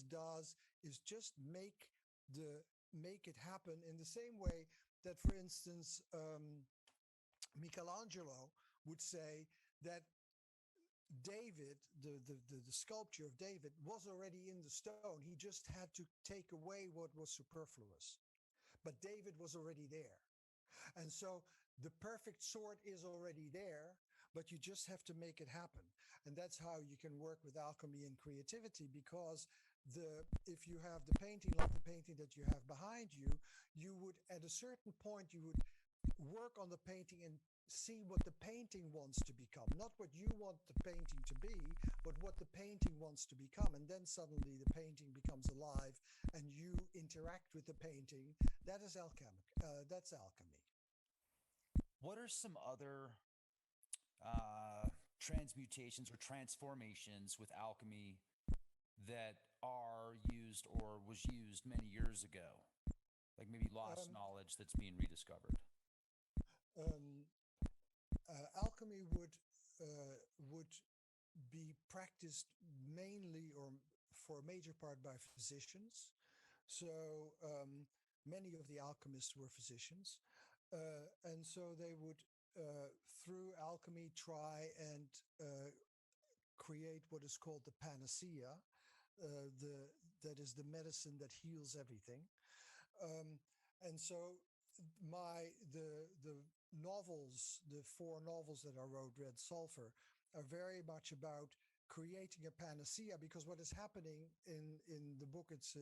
does is just make it happen in the same way that, for instance, Michelangelo would say that David, the sculpture of David, was already in the stone. He just had to take away what was superfluous. But David was already there. And so the perfect sword is already there, but you just have to make it happen. And that's how you can work with alchemy and creativity, because if you have the painting like the painting that you have behind you, you would, at a certain point, you would work on the painting and see what the painting wants to become, not what you want the painting to be, but what the painting wants to become. And then suddenly the painting becomes alive and you interact with the painting. That is alchemy. That's alchemy. What are some other transmutations or transformations with alchemy that are used or was used many years ago? Like maybe lost Um, knowledge that's being rediscovered. um, Alchemy would be practiced mainly, or for a major part, by physicians. So many of the alchemists were physicians, and so they would, through alchemy, try and create what is called the panacea. That is the medicine that heals everything. Um, and so the novels, the four novels that I wrote, Red Sulphur, are very much about creating a panacea, because what is happening in the book, it's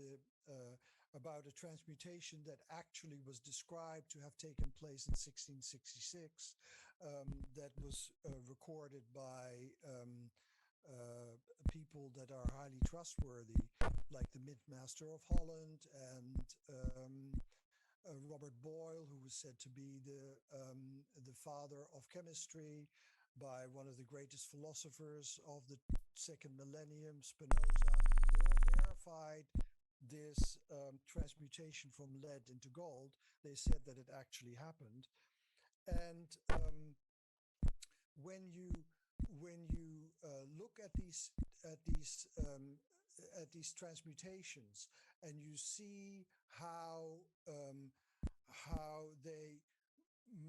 about a transmutation that actually was described to have taken place in 1666, that was recorded by people that are highly trustworthy, like the Mint Master of Holland and Robert Boyle, who was said to be the father of chemistry, by one of the greatest philosophers of the second millennium, Spinoza. They all verified this transmutation from lead into gold. They said that it actually happened. And when you look at these transmutations, and you see how they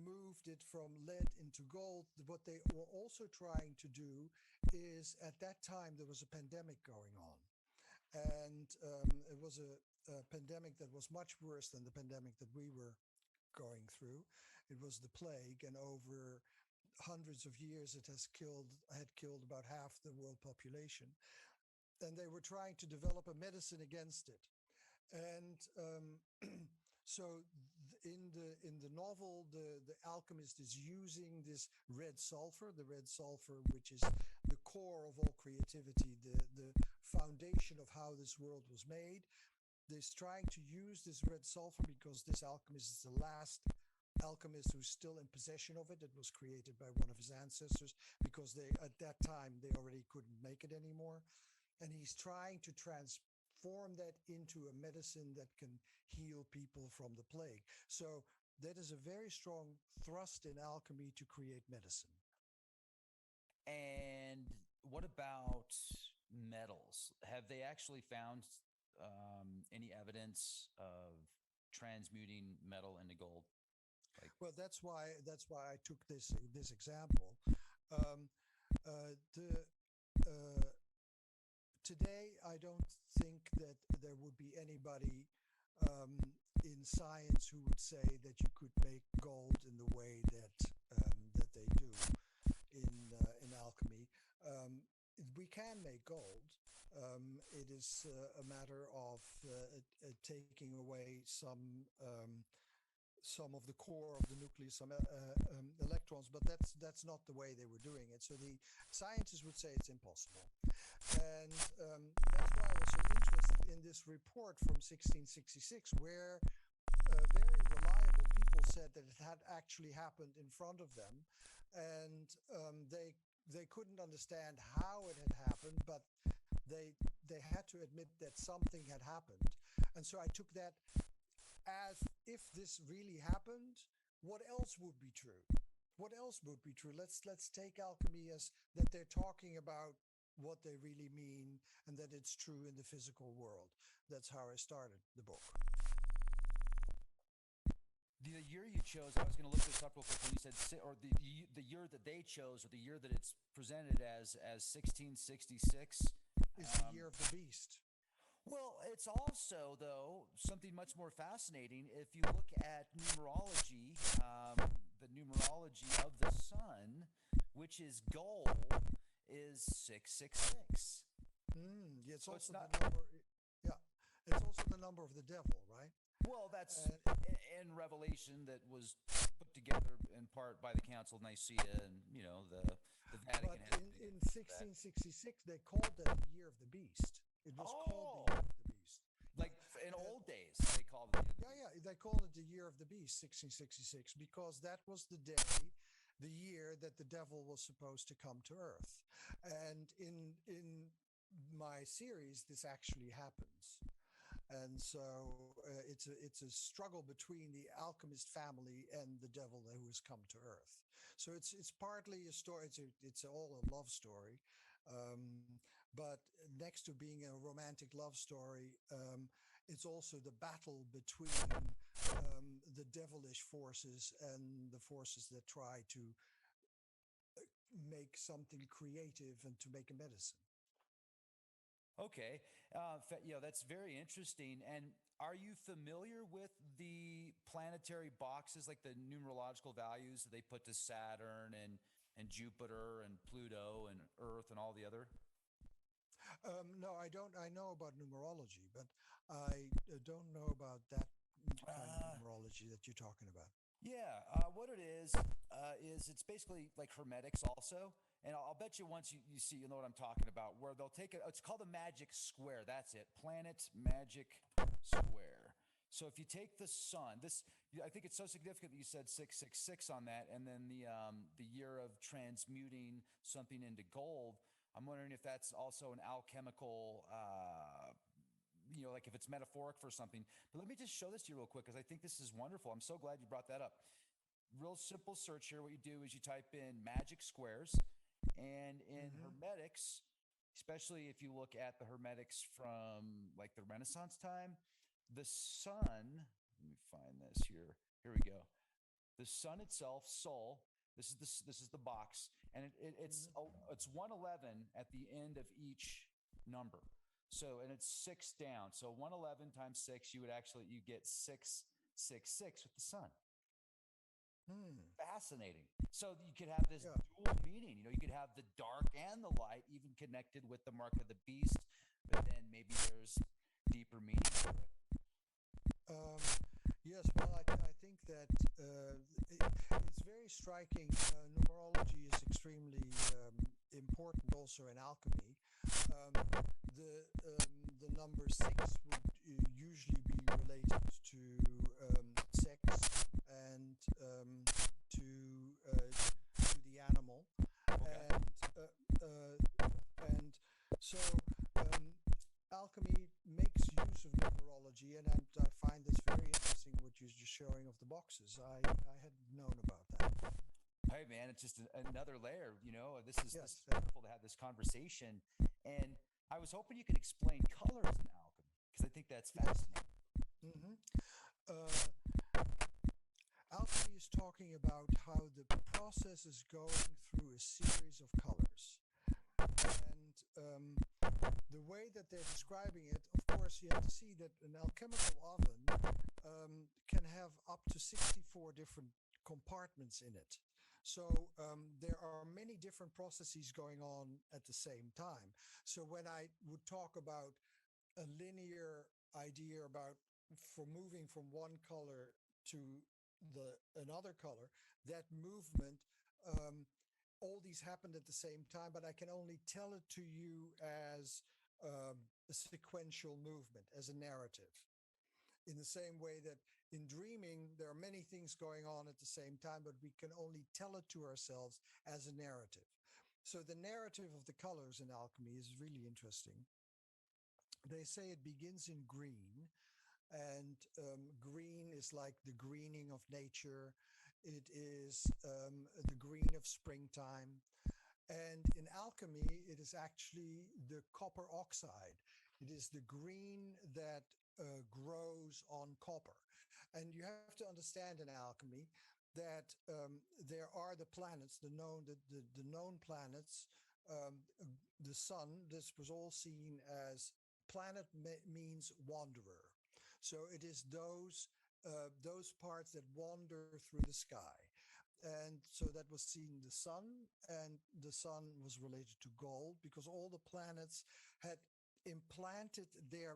moved it from lead into gold, what they were also trying to do is, at that time there was a pandemic going on, and it was a pandemic that was much worse than the pandemic that we were going through. It was the plague, and over hundreds of years it had killed about half the world population, and they were trying to develop a medicine against it. And so in the novel, the alchemist is using this red sulfur, the red sulfur, which is the core of all creativity, the foundation of how this world was made. He's trying to use this red sulfur because this alchemist is the last alchemist who's still in possession of it. It was created by one of his ancestors, because they, at that time, they already couldn't make it anymore. And he's trying to transform that into a medicine that can heal people from the plague. So that is a very strong thrust in alchemy, to create medicine. And what about metals? Have they actually found any evidence of transmuting metal into gold? Like, Well, that's why I took this example. Um, the Today, I don't think that there would be anybody um, in science who would say that you could make gold in the way that they do in alchemy. We can make gold. It is a matter of taking away some of the core of the nucleus, some electrons, but that's not the way they were doing it. So the scientists would say it's impossible, and that's why I was so interested in this report from 1666, where very reliable people said that it had actually happened in front of them, and they couldn't understand how it had happened, but they had to admit that something had happened. And so I took that as, if this really happened, what else would be true? What else would be true? Let's take alchemy as that they're talking about what they really mean and that it's true in the physical world. That's how I started the book. The year you chose, I was going to look this up real quick when you said, or the year that they chose, or the year that it's presented as 1666. Is the year of the beast. Well, it's also, though, something much more fascinating. If you look at numerology, the numerology of the sun, which is gold, is 666. Yeah, it's So it's also not. the number. Yeah, it's also the number of the devil, right? Well, that's And in Revelation that was put together in part by the Council of Nicaea, and the but Vatican has a big in influence with that. 1666, they called that the year of the beast. It was called the Oh, year of the beast. like in And old days, they called it the yeah, beast. yeah, they called it the year of the beast, 1666, because that was the day, the year that the devil was supposed to come to Earth. And in my series, this actually happens. And so it's a struggle between the alchemist family and the devil who has come to Earth. So it's partly a story. It's all a love story, but next to being a romantic love story, it's also the battle between the devilish forces and the forces that try to make something creative and to make a medicine. Okay, that's very interesting. And are you familiar with the planetary boxes, like the numerological values that they put to Saturn and Jupiter and Pluto and Earth and all the other? No, I don't. I know about numerology, but I don't know about that kind of Uh, numerology that you're talking about. Yeah, what it is it's basically like hermetics also. And I'll bet you once you see, you know what I'm talking about, where they'll take it, it's called a magic square. That's it, planet magic square. So if you take the sun, I think it's so significant that you said 666 on that, and then the year of transmuting something into gold. I'm wondering if that's also an alchemical like if it's metaphoric for something. But let me just show this to you real quick because I think this is wonderful. I'm so glad you brought that up. Real simple search here. What you do is you type in magic squares, and in Hmm. hermetics, especially if you look at the hermetics from like the Renaissance time, the sun. Let me find this here. Here we go. The sun itself, Sol. This is the box, and it's 111 at the end of each number. So and it's six down. So 111 times six, you get 666 with the sun. Hmm. Fascinating. So you could have this Yeah. dual meaning. You could have the dark and the light, even connected with the mark of the beast. But then maybe there's deeper meaning to it. Um, yes. Well, I think that it's very striking. Numerology is extremely important also in alchemy. Um, the number six would usually be related to sex and to the animal, Okay. and so alchemy makes use of numerology, and I find this very interesting. What you're just showing of the boxes, I hadn't known about that. Hey man, it's just another layer. This is Yes. wonderful to have this conversation. And I was hoping you could explain colors in alchemy because I think that's Yes. fascinating. Hmm. Alchemy is talking about how the process is going through a series of colors. And the way that they're describing it, of course, you have to see that an alchemical oven can have up to 64 different compartments in it. So there are many different processes going on at the same time. So when I would talk about a linear idea about for moving from one color to the another color, that movement, um, all these happened at the same time, but I can only tell it to you as a sequential movement, as a narrative. In the same way that in dreaming, there are many things going on at the same time, but we can only tell it to ourselves as a narrative. So the narrative of the colors in alchemy is really interesting. They say it begins in green, and green is like the greening of nature. It is the green of springtime. And in alchemy, it is actually the copper oxide. It is the green that grows on copper. And you have to understand in alchemy that there are the planets, the known planets, the sun. This was all seen as planet means wanderer. So it is those parts that wander through the sky. And so that was seen the sun, and the sun was related to gold because all the planets had implanted their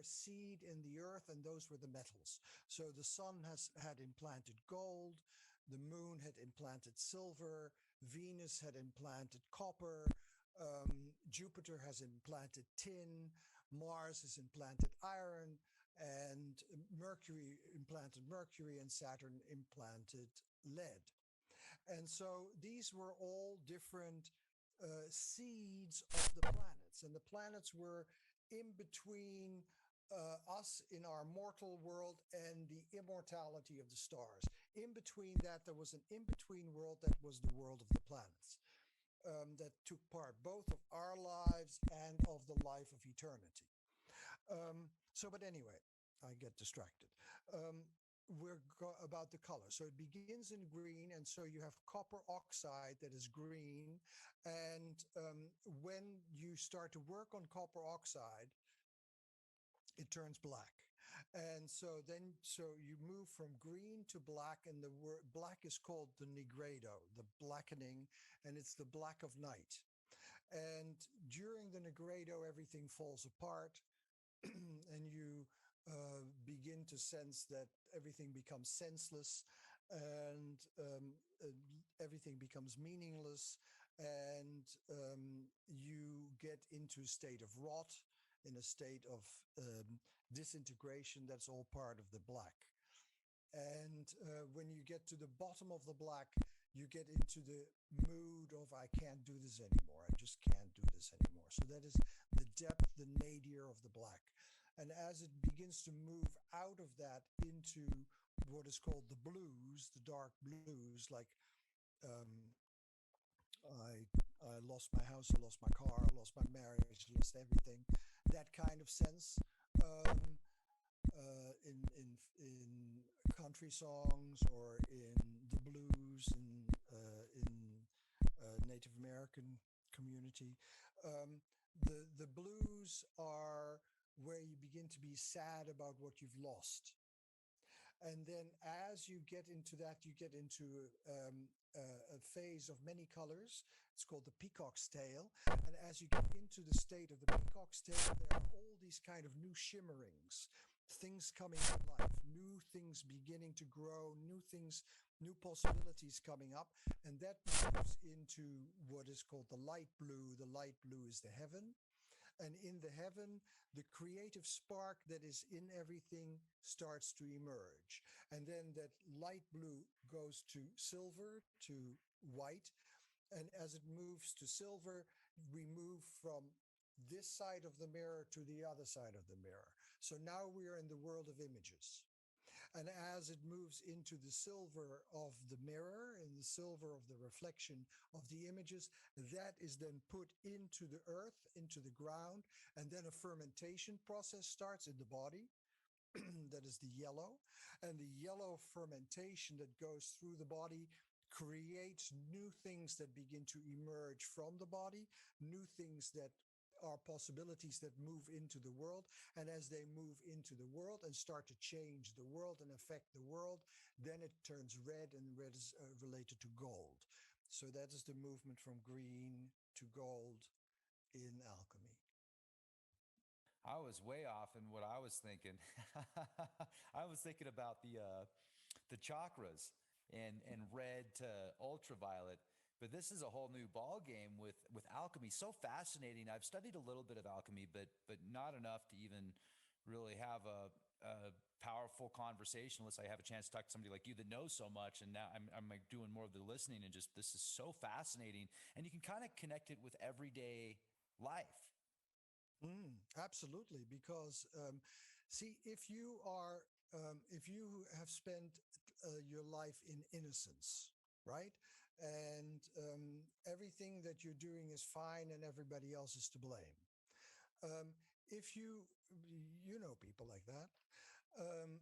seed in the earth, and those were the metals. So the sun has had implanted gold, the moon had implanted silver, Venus had implanted copper, Jupiter has implanted tin, Mars has implanted iron, and Mercury implanted mercury, and Saturn implanted lead. And so these were all different seeds of the planets. And the planets were in between us in our mortal world and the immortality of the stars. In between that, there was an in between world that was the world of the planets, that took part both of our lives and of the life of eternity. But anyway, I get distracted. Um, about the color. So it begins in green, and so you have copper oxide that is green. And when you start to work on copper oxide, it turns black. And so you move from green to black, and the word black is called the nigredo, the blackening, and it's the black of night. And during the nigredo, everything falls apart. And you begin to sense that everything becomes senseless, and everything becomes meaningless, and you get into a state of rot, in a state of disintegration. That's all part of the black. And when you get to the bottom of the black, you get into the mood of, I can't do this anymore. I just can't do this anymore. So that is the depth, the nadir of the black. And as it begins to move out of that into what is called the blues, the dark blues, like um, I lost my house, I lost my car, I lost my marriage, I lost everything. That kind of sense. Um, in country songs, or in the blues, in Native American community. Um, the blues are where you begin to be sad about what you've lost. And then as you get into that, you get into a phase of many colors. It's called the peacock's tail. And as you get into the state of the peacock's tail, there are all these kind of new shimmerings, things coming to life, new things beginning to grow, new things, new possibilities coming up. And that moves into what is called the light blue. The light blue is the heaven. And in the heaven, the creative spark that is in everything starts to emerge. And then that light blue goes to silver, to white. And as it moves to silver, we move from this side of the mirror to the other side of the mirror. So now we are in the world of images. And as it moves into the silver of the mirror and the silver of the reflection of the images, that is then put into the earth, into the ground, and then a fermentation process starts in the body. That is the yellow. And the yellow fermentation that goes through the body creates new things that begin to emerge from the body, new things that are possibilities that move into the world. And as they move into the world and start to change the world and affect the world, then it turns red, and red is related to gold. So that is the movement from green to gold in alchemy. I was way off in what I was thinking. I was thinking about the chakras and red to ultraviolet. But this is a whole new ball game with alchemy. So fascinating. I've studied a little bit of alchemy, but not enough to even really have a powerful conversation unless I have a chance to talk to somebody like you that knows so much. And now I'm like doing more of the listening, and just this is so fascinating. And you can kind of connect it with everyday life. Absolutely, because see, if you have spent your life in innocence, right? And everything that you're doing is fine, and everybody else is to blame. Um, if you know people like that, um,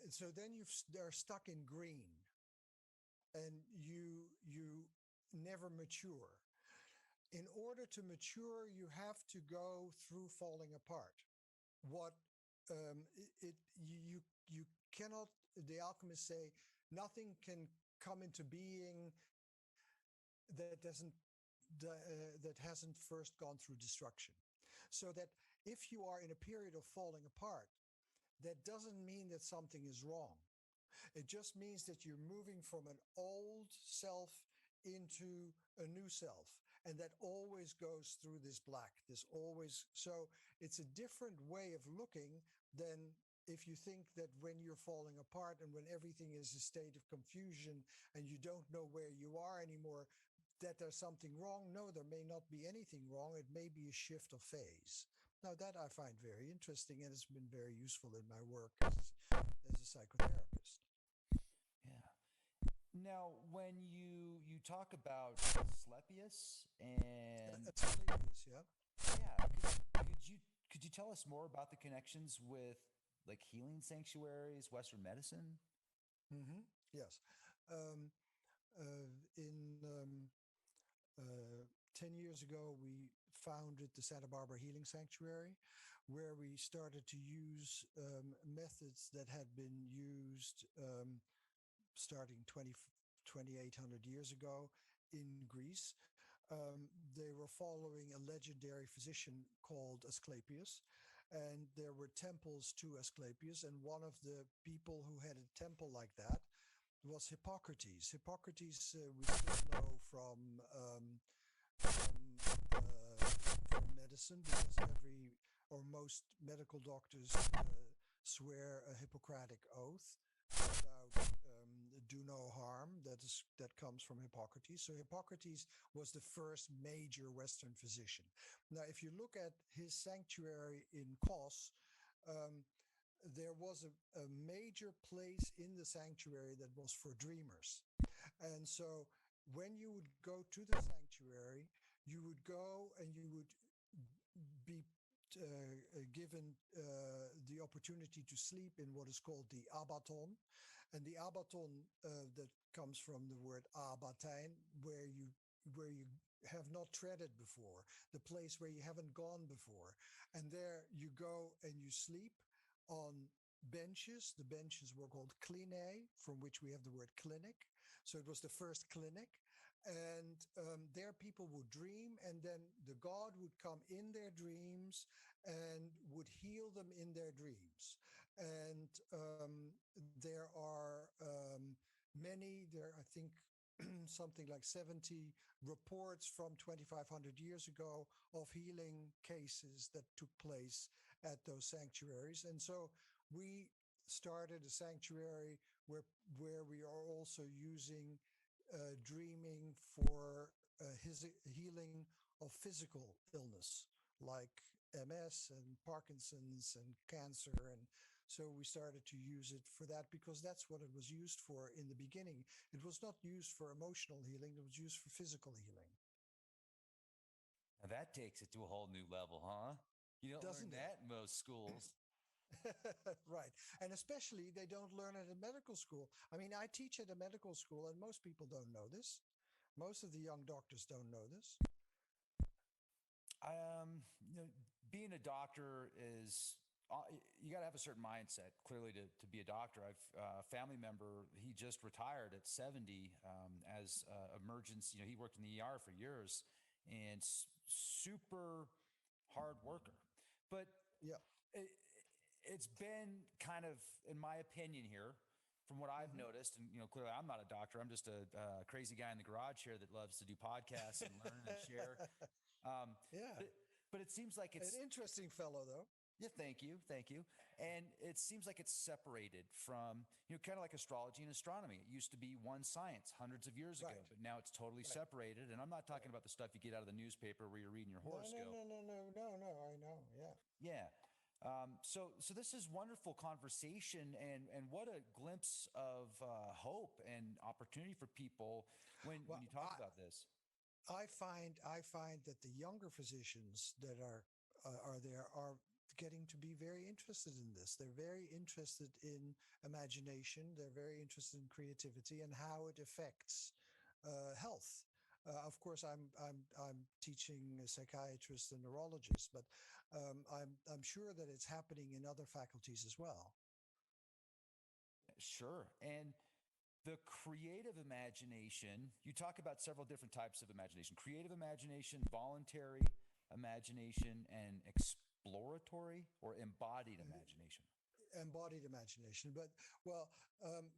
so then they're stuck in green, and you never mature. In order to mature, you have to go through falling apart. What you cannot. The alchemists say nothing can come into being that that hasn't first gone through destruction. So that if you are in a period of falling apart, that doesn't mean that something is wrong. It just means that you're moving from an old self into a new self. And that always goes through this black, this always. So it's a different way of looking than if you think that when you're falling apart and when everything is a state of confusion and you don't know where you are anymore, that there's something wrong. No, there may not be anything wrong. It may be a shift of phase. Now, that I find very interesting, and it's been very useful in my work as a psychotherapist. Yeah. Now, when you talk about Asclepius and Asclepius, yeah. yeah, could you tell us more about the connections with like healing sanctuaries, Western medicine? Yes. Um, in 10 years ago, we founded the Santa Barbara Healing Sanctuary, where we started to use methods that had been used starting 2,800 years ago in Greece. They were following a legendary physician called Asclepius, and there were temples to Asclepius. And one of the people who had a temple like that was Hippocrates. Hippocrates, we still know from medicine, because every or most medical doctors swear a Hippocratic oath about do no harm. That comes from Hippocrates. So Hippocrates was the first major Western physician. Now, if you look at his sanctuary in Kos, um, there was a major place in the sanctuary that was for dreamers. And so when you would go to the sanctuary, you would go and you would be given the opportunity to sleep in what is called the abaton. And the abaton that comes from the word abatijn, where you have not treaded before, the place where you haven't gone before. And there you go and you sleep on benches. The benches were called clinae, from which we have the word clinic. So it was the first clinic. And there people would dream, and then the god would come in their dreams and would heal them in their dreams. And there are I think, something like 70 reports from 2,500 years ago of healing cases that took place at those sanctuaries. And so we started a sanctuary where we are also using dreaming for his healing of physical illness like MS and Parkinson's and cancer. And so we started to use it for that because that's what it was used for in the beginning. It was not used for emotional healing, it was used for physical healing. Now that takes it to a whole new level, huh? You don't learn Doesn't it? that in most schools. Right. And especially they don't learn it in medical school. I mean, I teach at a medical school, and most people don't know this. Most of the young doctors don't know this. You know, being a doctor is you got to have a certain mindset clearly to be a doctor. I've a family member, he just retired at 70 as emergency. You know, he worked in the ER for years and super hard worker. But Yeah. it, it's been kind of, in my opinion here, from what I've Hmm. noticed, and you know, clearly I'm not a doctor. I'm just a crazy guy in the garage here that loves to do podcasts and learn and share. Um, Yeah. but it seems like An it's interesting fellow, though. yeah. Thank you. And it seems like it's separated from kind of like astrology and astronomy. It used to be one science hundreds of years ago, Right. but now it's totally Right. separated. And I'm not talking Right. about the stuff you get out of the newspaper where you're reading your No, no, horoscope. no, no, no, no, no. I know. Yeah. Yeah. So this is wonderful conversation, and what a glimpse of hope and opportunity for people when Well, you talk about this. I find that the younger physicians that are there are getting to be very interested in this. They're very interested in imagination. They're very interested in creativity and how it affects health. Of course, I'm teaching a psychiatrist and neurologist, but I'm sure that it's happening in other faculties as well. Sure. And the creative imagination, you talk about several different types of imagination: creative imagination, voluntary imagination, and exploratory or embodied imagination. Embodied imagination. But well,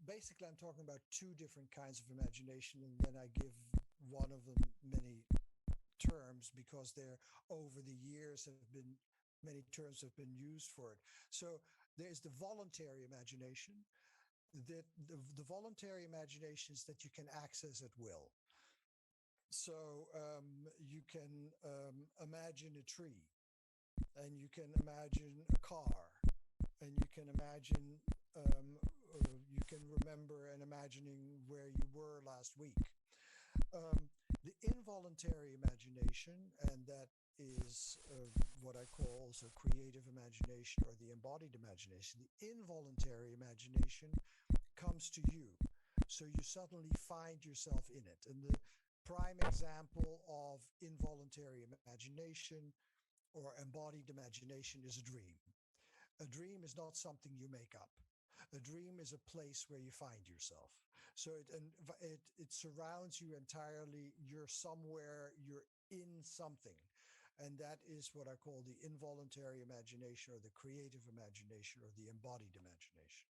basically, I'm talking about two different kinds of imagination, and then I give one of them many terms because there over the years have been many terms have been used for it. So there's the voluntary imagination. The voluntary imagination is that you can access at will. So you can imagine a tree, and you can imagine a car, and you can imagine you can remember and imagining where you were last week. Um, the involuntary imagination, and that is what I call also creative imagination or the embodied imagination. The involuntary imagination comes to you. So you suddenly find yourself in it. And the prime example of involuntary imagination or embodied imagination is a dream. A dream is not something you make up. A dream is a place where you find yourself. So it surrounds you entirely. You're somewhere, you're in something. And that is what I call the involuntary imagination or the creative imagination or the embodied imagination.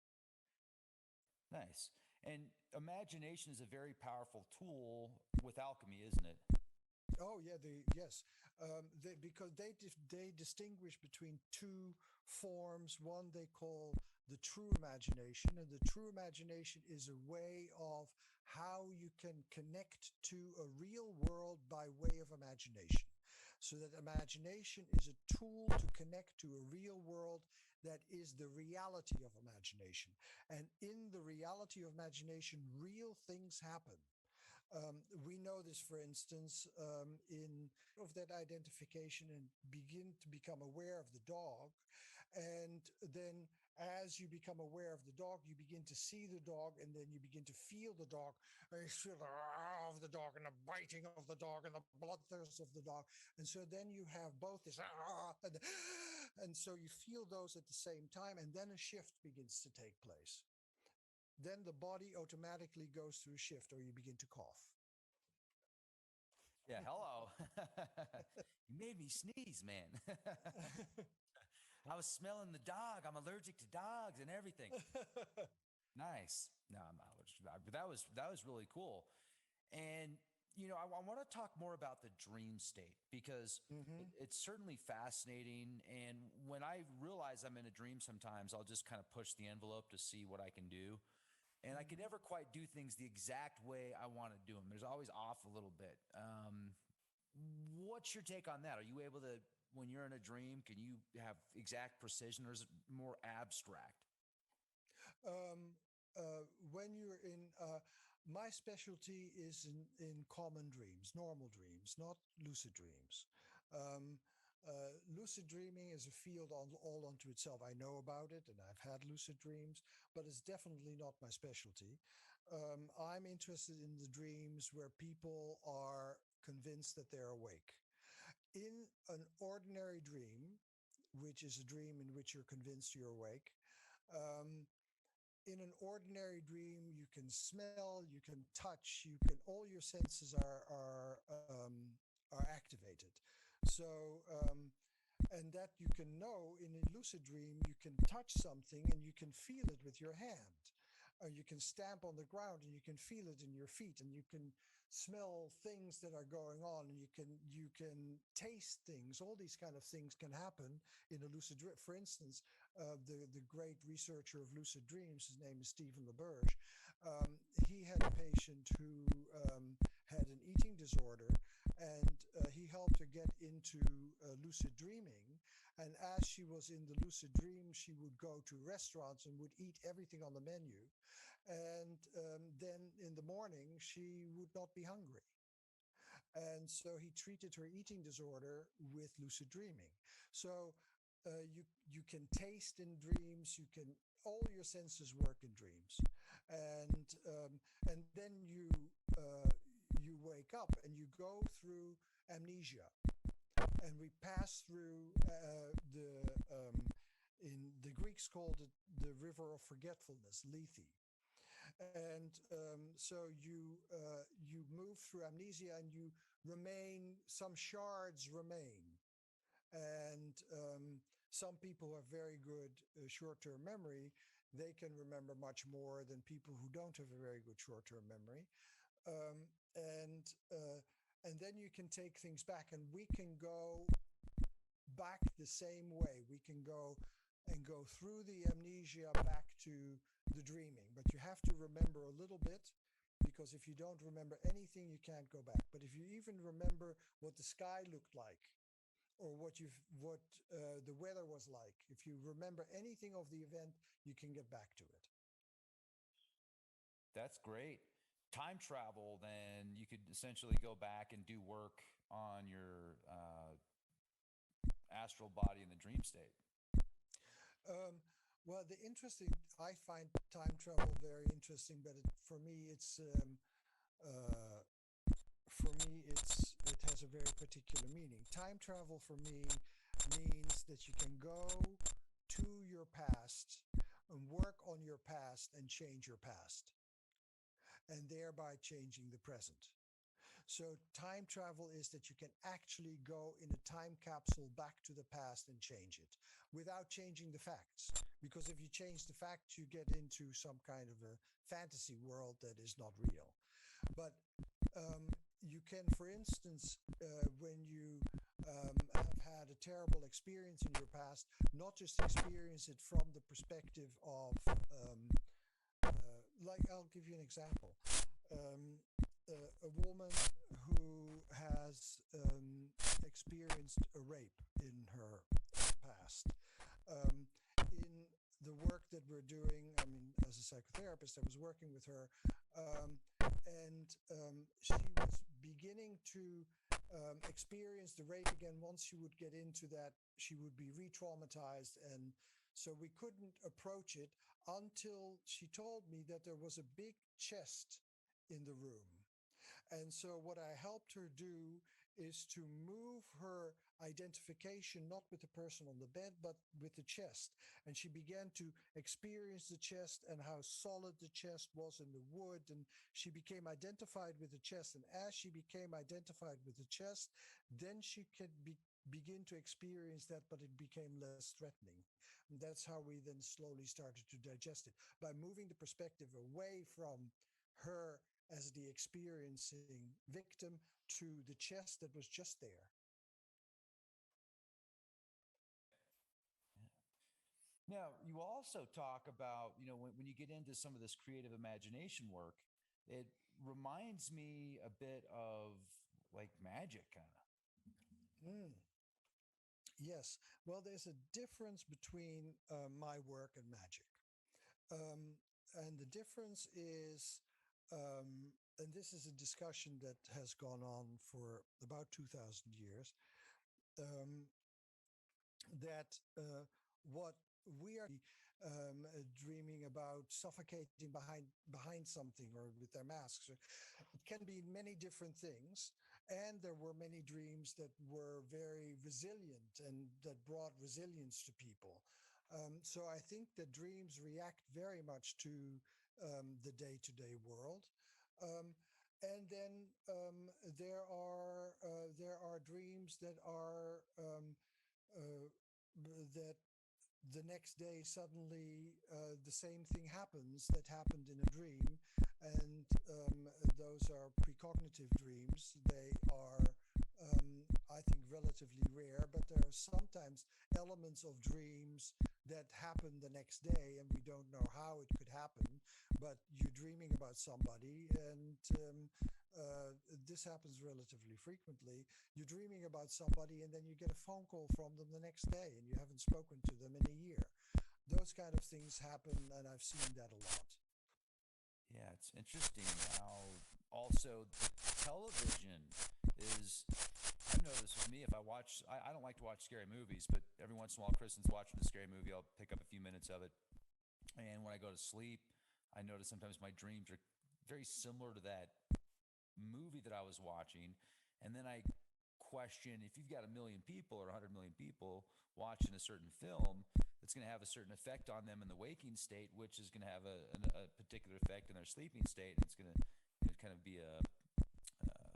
Nice. And imagination is a very powerful tool with alchemy, isn't it? Oh yeah, yes, because they distinguish between two forms. One they call the true imagination, and the true imagination is a way of how you can connect to a real world by way of imagination. So that imagination is a tool to connect to a real world that is the reality of imagination, and in the reality of imagination, real things happen. We know this, for instance, in of that identification and begin to become aware of the dog. And then as you become aware of the dog, you begin to see the dog and then you begin to feel the dog. And you feel the of the dog and the biting of the dog and the bloodthirst of the dog. And so then you have both this and so you feel those at the same time. And then a shift begins to take place. Then the body automatically goes through a shift or you begin to cough. Yeah, hello. You made me sneeze, man. I was smelling the dog. I'm allergic to dogs and everything. Nice. No, I'm not allergic to dogs, but that was really cool. And I want to talk more about the dream state because Hmm. it's certainly fascinating. And when I realize I'm in a dream, sometimes I'll just kind of push the envelope to see what I can do. And I can Hmm. never quite do things the exact way I want to do them. There's always off a little bit. What's your take on that? Are you able to, when you're in a dream, can you have exact precision, or is it more abstract? Um, when you're in, my specialty is in common dreams, normal dreams, not lucid dreams. Um, Lucid dreaming is a field all unto itself. I know about it and I've had lucid dreams, but it's definitely not my specialty. I'm interested in the dreams where people are convinced that they're awake. In an ordinary dream, which is a dream in which you're convinced you're awake, um, in an ordinary dream, you can smell, you can touch, you can all your senses are activated. So and that you can know in a lucid dream, you can touch something and you can feel it with your hand. You can stamp on the ground and you can feel it in your feet, and you can smell things that are going on, and you can taste things. All these kind of things can happen in a lucid dream. For instance, the great researcher of lucid dreams, his name is Stephen LaBerge. Um, he had a patient who had an eating disorder, and he helped her get into lucid dreaming. And as she was in the lucid dream, she would go to restaurants and would eat everything on the menu. And then in the morning, she would not be hungry. And so he treated her eating disorder with lucid dreaming. So you can taste in dreams, you can all your senses work in dreams, and then you wake up and you go through amnesia, and we pass through the in the Greeks called it the river of forgetfulness, Lethe. And so you move through amnesia and you remain, some shards remain. And some people who have very good short-term memory, they can remember much more than people who don't have a very good short-term memory. Um, and and then you can take things back, and we can go back the same way. We can go through the amnesia back to the dreaming, but you have to remember a little bit, because if you don't remember anything, you can't go back. But if you even remember what the sky looked like, or what the weather was like, if you remember anything of the event, you can get back to it. That's great. Time travel, then you could essentially go back and do work on your astral body in the dream state. Um, well, the interesting, I find time travel very interesting, but for me, uh, it has a very particular meaning. Time travel for me means that you can go to your past and work on your past and change your past, and thereby changing the present. So time travel is that you can actually go in a time capsule back to the past and change it without changing the facts. Because if you change the facts, you get into some kind of a fantasy world that is not real. But you can, for instance, when you have had a terrible experience in your past, not just experience it from the perspective of, like, I'll give you an example. Um, a woman who has experienced a rape in her past. Um, in the work that we're doing, I mean, as a psychotherapist, I was working with her, and she was beginning to experience the rape again. Once she would get into that, she would be re-traumatized, and so we couldn't approach it until she told me that there was a big chest in the room. And so what I helped her do is to move her identification, not with the person on the bed, but with the chest. And she began to experience the chest and how solid the chest was in the wood. And she became identified with the chest. And as she became identified with the chest, then she could begin to experience that, but it became less threatening. And that's how we then slowly started to digest it, by moving the perspective away from her as the experiencing victim to the chest that was just there. Now, you also talk about, when you get into some of this creative imagination work, it reminds me a bit of like magic, kind of. Mm, yes. Well, there's a difference between my work and magic. Um, and the difference is, and this is a discussion that has gone on for about 2,000 years, um, that what we are dreaming about suffocating behind something or with their masks. It can be many different things, and there were many dreams that were very resilient and that brought resilience to people. So I think that dreams react very much to the day-to-day world. Um, and then there are dreams that are uh, that the next day suddenly the same thing happens that happened in a dream, and those are precognitive dreams. They are, I think, relatively rare, but there are sometimes elements of dreams that happen the next day, and we don't know how it could happen. But you're dreaming about somebody, and uh, this happens relatively frequently. You're dreaming about somebody, and then you get a phone call from them the next day, and you haven't spoken to them in a year. Those kind of things happen, and I've seen that a lot. Yeah, it's interesting how also the television is. I've noticed with me, if I don't like to watch scary movies, but every once in a while, Kristen's watching a scary movie, I'll pick up a few minutes of it. And when I go to sleep, I notice sometimes my dreams are very similar to that movie that I was watching. And then I question if you've got a million people or 100 million people watching a certain film, it's going to have a certain effect on them in the waking state, which is going to have a particular effect in their sleeping state. And it's going to kind of be a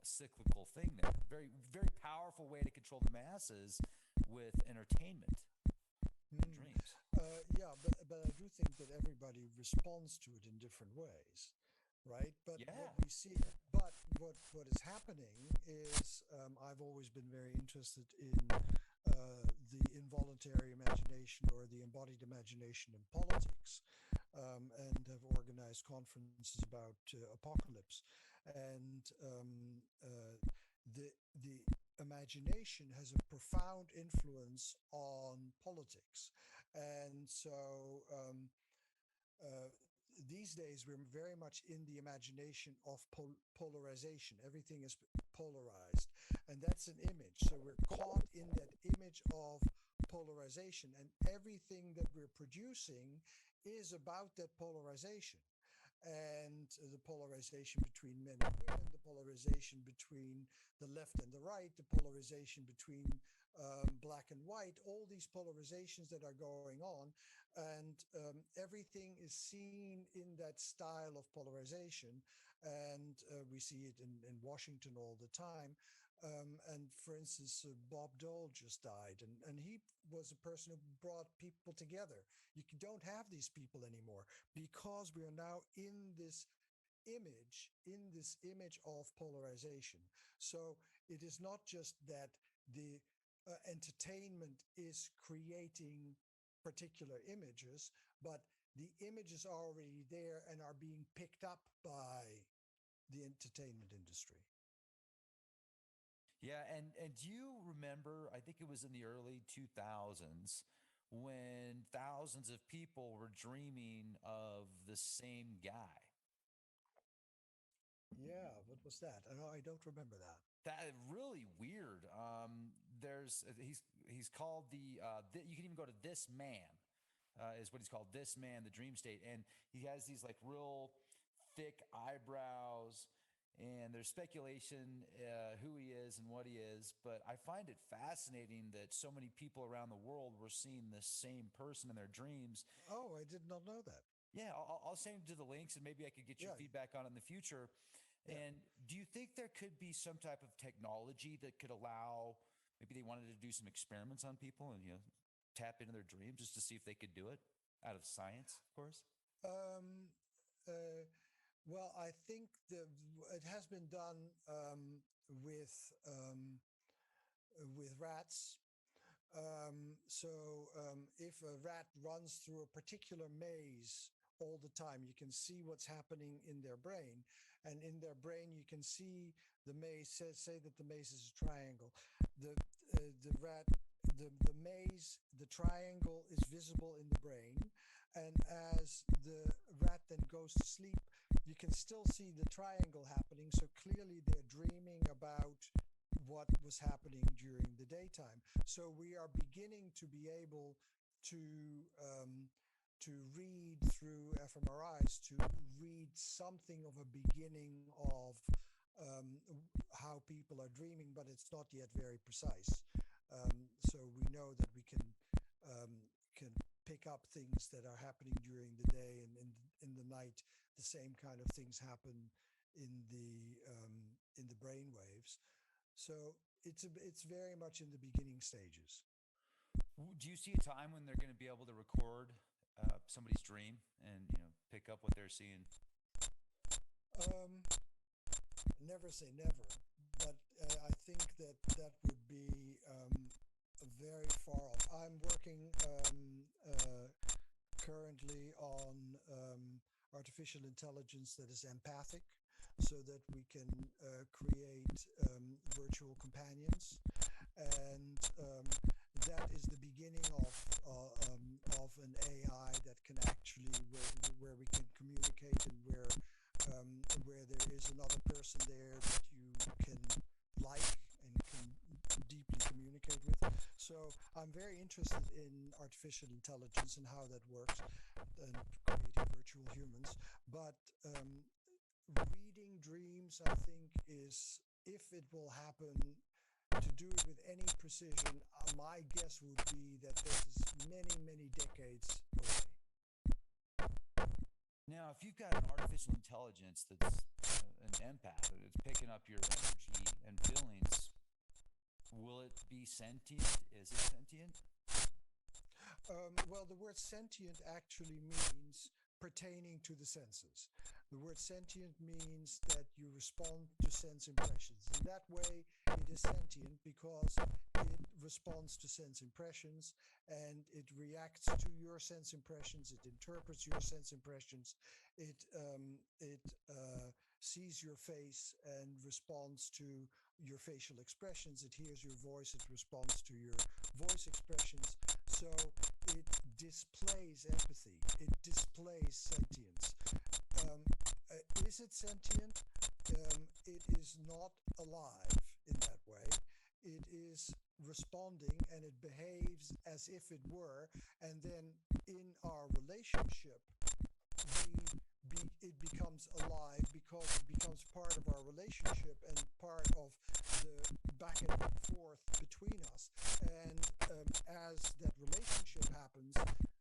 cyclical thing there. Very, very powerful way to control the masses with entertainment and Mm. dreams. Yeah, but I do think that everybody responds to it in different ways, right? But what Yeah. we see, but what is happening is I've always been very interested in the involuntary imagination or the embodied imagination in politics, and have organized conferences about apocalypse, and the imagination has a profound influence on politics, and so uh, these days we're very much in the imagination of polarization. Everything is polarized, and that's an image. So we're caught in that image of polarization, and everything that we're producing is about that polarization. And the polarization between men and women, the polarization between the left and the right, the polarization between black and white, all these polarizations that are going on, and everything is seen in that style of polarization, and we see it in Washington all the time. And for instance, Bob Dole just died, and he was a person who brought people together. You don't have these people anymore because we are now in this image of polarization. So it is not just that the entertainment is creating particular images, but the images are already there and are being picked up by the entertainment industry. Yeah, and do you remember, I think it was in the early 2000s when thousands of people were dreaming of the same guy. Yeah, what was that? I don't remember that. That really weird. He's called you can even go to this man, is what he's called, this man, the dream state, and he has these like real thick eyebrows, and there's speculation who he is and what he is. But I find it fascinating that so many people around the world were seeing the same person in their dreams. Oh, I did not know that. Yeah, I'll send you to the links, and maybe I could get your Yeah, feedback on it in the future. yeah. And do you think there could be some type of technology that could allow, maybe they wanted to do some experiments on people and tap into their dreams just to see if they could do it out of science, of course? Um, uh, well, I think it has been done with with rats. So if a rat runs through a particular maze all the time, you can see what's happening in their brain, and in their brain you can see the maze. Say that the maze is a triangle. The rat, the maze, the triangle is visible in the brain, and as the rat then goes to sleep, you can still see the triangle happening. So clearly they're dreaming about what was happening during the daytime. So we are beginning to be able to um, to read through fMRIs, to read something of a beginning of how people are dreaming, but it's not yet very precise. So we know that we um, can pick up things that are happening during the day, and in the night, the same kind of things happen in the brain waves. So it's very much in the beginning stages. Do you see a time when they're going to be able to record somebody's dream and pick up what they're seeing? Um, Never say never, but I think that that would be very far off. I'm working currently on artificial intelligence that is empathic, so that we can create virtual companions. And that is the beginning of an AI that can actually where we can communicate, and where there is another person there that you can like and can deeply communicate with. So I'm very interested in artificial intelligence and how that works, and creating virtual humans. But reading dreams, I think, is, if it will happen, to do it with any precision, my guess would be that this is many, many decades away. Now, if you've got an artificial intelligence that's an empath, that it's picking up your energy and feelings, will it be sentient? Is it sentient? Well, the word sentient actually means pertaining to the senses. The word sentient means that you respond to sense impressions. In that way, it is sentient because it responds to sense impressions, and it reacts to your sense impressions. It interprets your sense impressions. It sees your face and responds to your facial expressions. It hears your voice. It responds to your voice expressions. So it displays empathy. It displays sentience. Is it sentient? It is not alive in that way. It is responding, and it behaves as if it were. And then in our relationship, it becomes alive because it becomes part of our relationship and part of the back and forth between us. And as that relationship happens,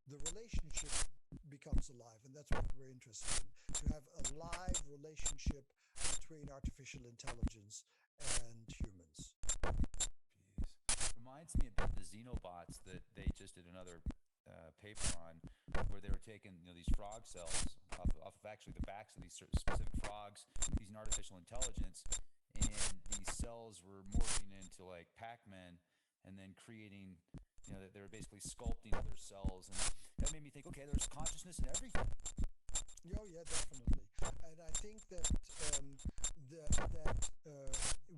the relationship becomes alive, and that's what we're interested in, to have a live relationship between artificial intelligence and humans. Jeez. Reminds me a bit of the xenobots that they just did another paper on, where they were taking these frog cells off of actually the backs of these specific frogs using artificial intelligence, and these cells were morphing into like Pac-Man, and then creating, that they were basically sculpting other cells, and that made me think, okay, there's consciousness in everything. Oh yeah, definitely. And I think that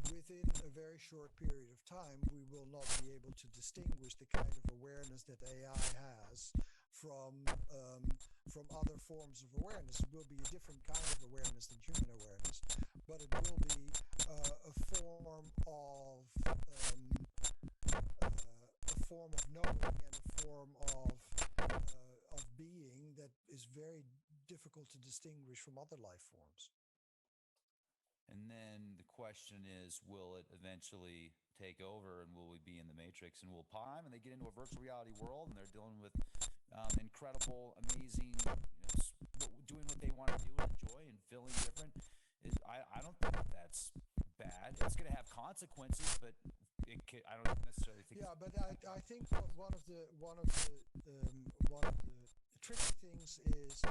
within a very short period of time, we will not be able to distinguish the kind of awareness that AI has from other forms of awareness. It will be a different kind of awareness than human awareness, but it will be a form of knowing, and a form of being that is very difficult to distinguish from other life forms. And then the question is, will it eventually take over, and will we be in the Matrix, and will time, and they get into a virtual reality world, and they're dealing with incredible, amazing, doing what they want to do and enjoy and feeling different. I don't think that's bad. It's going to have consequences, but I don't necessarily think. Yeah, but I think one of the tricky things is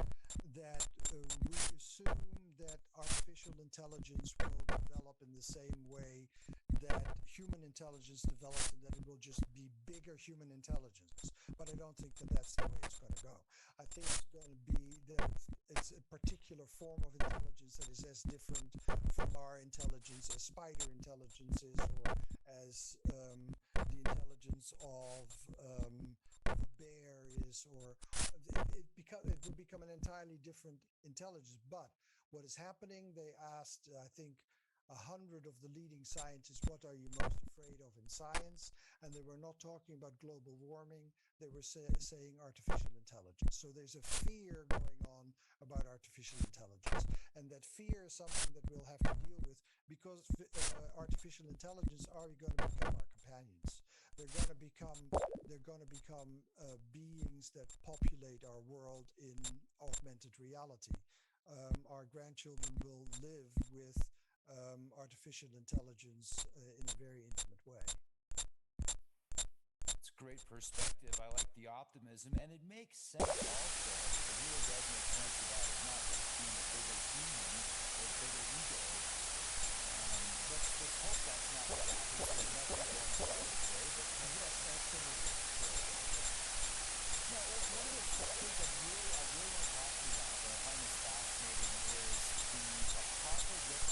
that we assume that artificial intelligence will develop in the same way that human intelligence develops, and that it will just be bigger human intelligence. But I don't think that that's the way it's going to go. I think it's going to be that it's a particular form of intelligence that is as different from our intelligence as spider intelligence is, or as the intelligence of a bear is, or it will become an entirely different intelligence. But what is happening, they asked, I think, 100 of the leading scientists, what are you most afraid of in science? And they were not talking about global warming. They were saying artificial intelligence. So there's a fear going on about artificial intelligence. And that fear is something that we'll have to deal with, because artificial intelligence are going to become our companions. They're going to become beings that populate our world in augmented reality. Our grandchildren will live with artificial intelligence in a very intimate way. It's a great perspective. I like the optimism, and it makes sense also. It really does make sense about it not just being a bigger human or bigger ego. Let's hope that's not what happens. That's not going to way, but yes, absolutely. Now, one of the things I really want to talk to you about that I find this fascinating is the apocalyptic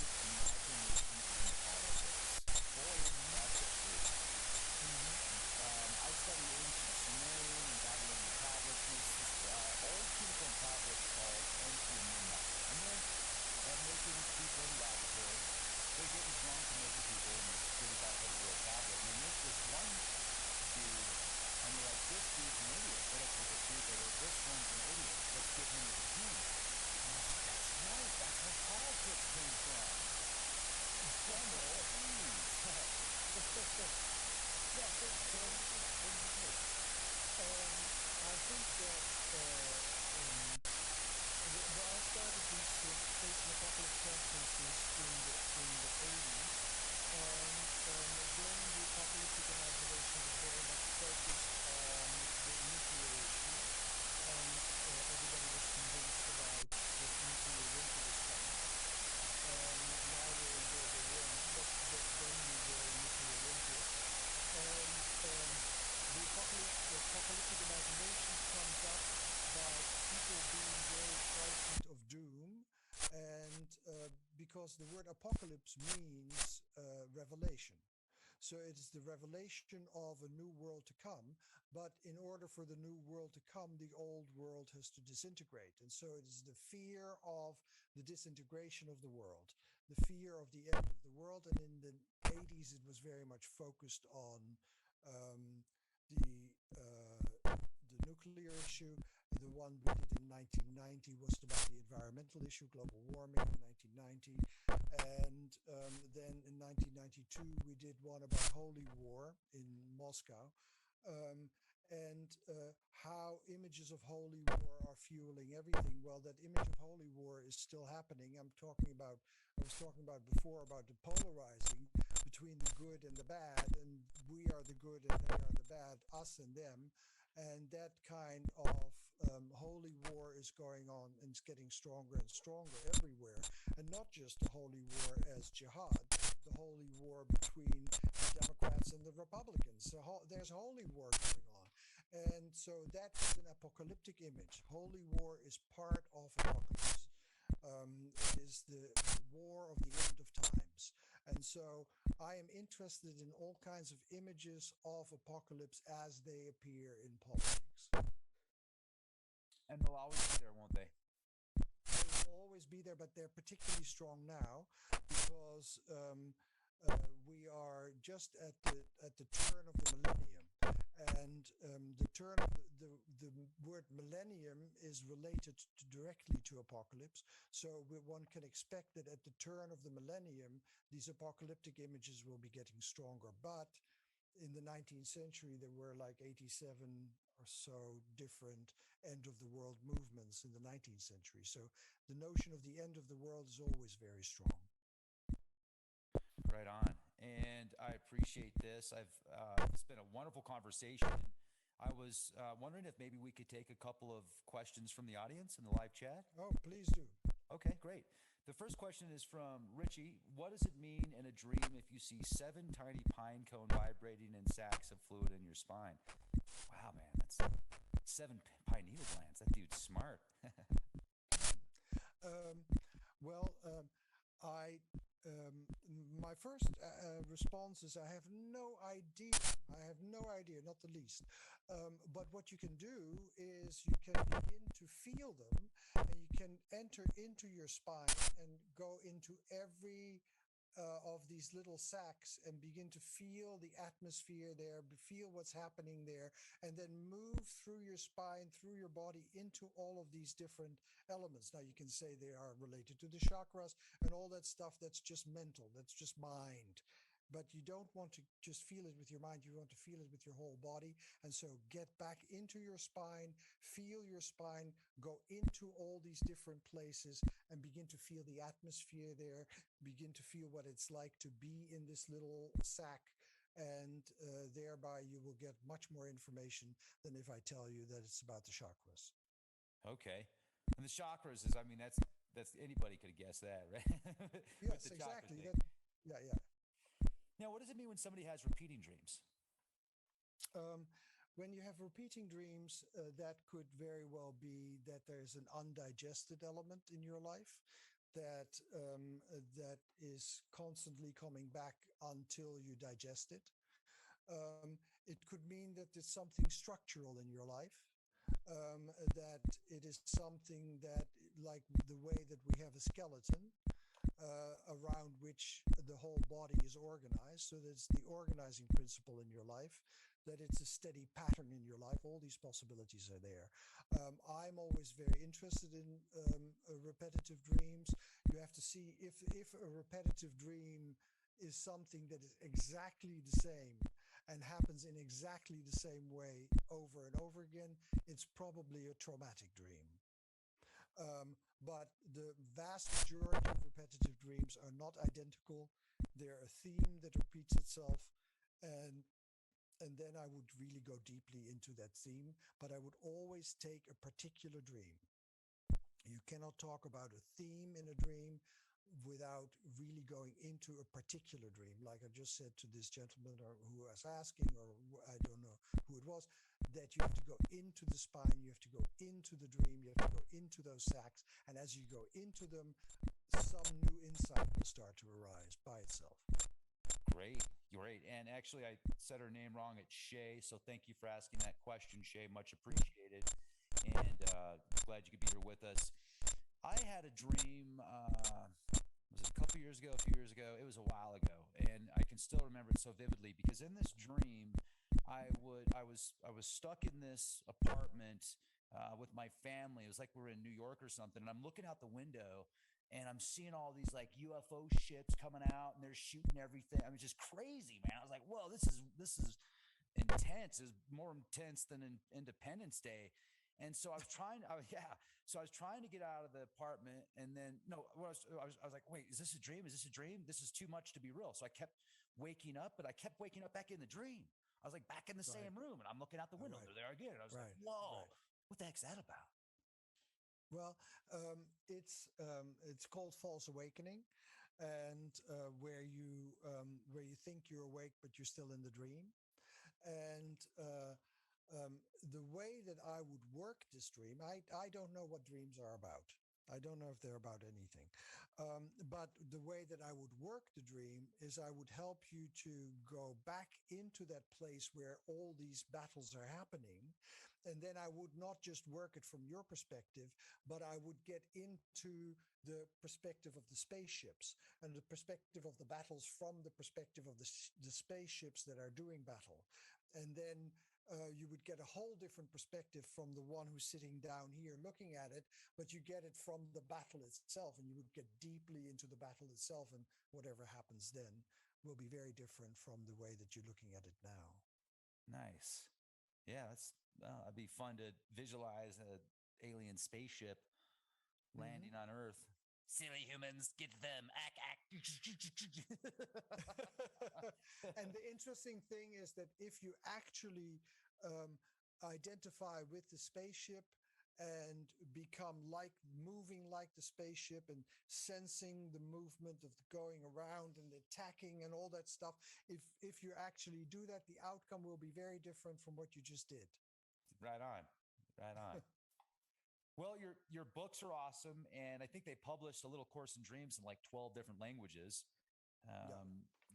because the word apocalypse means revelation. So it is the revelation of a new world to come. But in order for the new world to come, the old world has to disintegrate. And so it is the fear of the disintegration of the world, the fear of the end of the world. And in the 80s, it was very much focused on um, the nuclear issue. The one we did in 1990 was about the environmental issue, global warming in 1990. And then in 1992, we did one about holy war in Moscow. Um, and how images of holy war are fueling everything. Well, that image of holy war is still happening. I was talking about before about the polarizing between the good and the bad, and we are the good and they are the bad, us and them. And that kind of holy war is going on, and it's getting stronger and stronger everywhere. And not just the holy war as jihad, the holy war between the Democrats and the Republicans. So there's holy war going on. And so that is an apocalyptic image. Holy war is part of apocalypse. It is the war of the end of times. And so I am interested in all kinds of images of apocalypse as they appear in politics. And they'll always be there, won't they? They will always be there, but they're particularly strong now because we are just at the turn of the millennium. And the turn of the word millennium is related directly to apocalypse. So one can expect that at the turn of the millennium, these apocalyptic images will be getting stronger. But in the 19th century, there were like 87 or so different end of the world movements in the 19th century. So the notion of the end of the world is always very strong. Right on. And I appreciate this. It's been a wonderful conversation. I was wondering if maybe we could take a couple of questions from the audience in the live chat. Oh, please do. Okay, great. The first question is from Richie. What does it mean in a dream if you see 7 tiny pine cone vibrating in sacs of fluid in your spine? Wow, man, that's 7 pine needle glands. That dude's smart. um, well, I my first response is I have no idea. I have no idea, not the least. But what you can do is you can begin to feel them, and you can enter into your spine and go into every of these little sacs and begin to feel the atmosphere there, feel what's happening there, and then move through your spine, through your body, into all of these different elements. Now, you can say they are related to the chakras and all that stuff. That's just mental, that's just mind. But you don't want to just feel it with your mind, you want to feel it with your whole body. And so get back into your spine, feel your spine, go into all these different places and begin to feel the atmosphere there, begin to feel what it's like to be in this little sac. And thereby you will get much more information than if I tell you that it's about the chakras. Okay. And the chakras is, I mean, that's anybody could have guessed that, right? Yes, exactly. Yeah. Now, what does it mean when somebody has repeating dreams? When you have repeating dreams, that could very well be that there's an undigested element in your life that is constantly coming back until you digest it. It could mean that it's something structural in your life, that it is something that, like the way that we have a skeleton, around which the whole body is organized. So that's the organizing principle in your life, that it's a steady pattern in your life. All these possibilities are there. I'm always very interested in repetitive dreams. You have to see if a repetitive dream is something that is exactly the same and happens in exactly the same way over and over again, it's probably a traumatic dream. But the vast majority of repetitive dreams are not identical. They're a theme that repeats itself, and then I would really go deeply into that theme. But I would always take a particular dream. You cannot talk about a theme in a dream without really going into a particular dream. Like I just said to this gentleman who was asking, or I don't know who it was, that you have to go into the spine, you have to go into the dream, you have to go into those sacs. And as you go into them, some new insight will start to arise by itself. Great, great. And actually, I said her name wrong. It's Shay. So thank you for asking that question, Shay. Much appreciated. And glad you could be here with us. I had a dream. Was it a couple years ago? A few years ago? It was a while ago, and I can still remember it so vividly because in this dream, I was stuck in this apartment with my family. It was like we were in New York or something, and I'm looking out the window, and I'm seeing all these like UFO ships coming out, and they're shooting everything. I mean, just crazy, man. I was like, "Whoa, this is intense. Is more intense than Independence Day." And so I was trying. Yeah. So I was trying to get out of the apartment, and then no, I was like, "Wait, is this a dream? Is this a dream? This is too much to be real." So I kept waking up, but I kept waking up back in the dream. I was like back in the Right. same room, and I'm looking out the window. Right. They're there again. And I was like, Right. "Whoa, Right. what the heck's that about?" Well, it's called false awakening, and where you think you're awake but you're still in the dream. And the way that I would work this dream, I don't know what dreams are about. I don't know if they're about anything. But the way that I would work the dream is I would help you to go back into that place where all these battles are happening. And then I would not just work it from your perspective, but I would get into the perspective of the spaceships and the perspective of the battles from the perspective of the spaceships that are doing battle. And then you would get a whole different perspective from the one who's sitting down here looking at it, but you get it from the battle itself, and you would get deeply into the battle itself, and whatever happens then will be very different from the way that you're looking at it now. Nice. Yeah, that'd be fun to visualize a alien spaceship Mhm. landing on Earth. Silly humans, get them. Ack, ack. And the interesting thing is that if you actually um, identify with the spaceship and become like moving like the spaceship and sensing the movement of the going around and attacking and all that stuff, if you actually do that, the outcome will be very different from what you just did. Right on. Right on. Well, your books are awesome, and I think they published a little course in dreams in like 12 different languages. Yeah.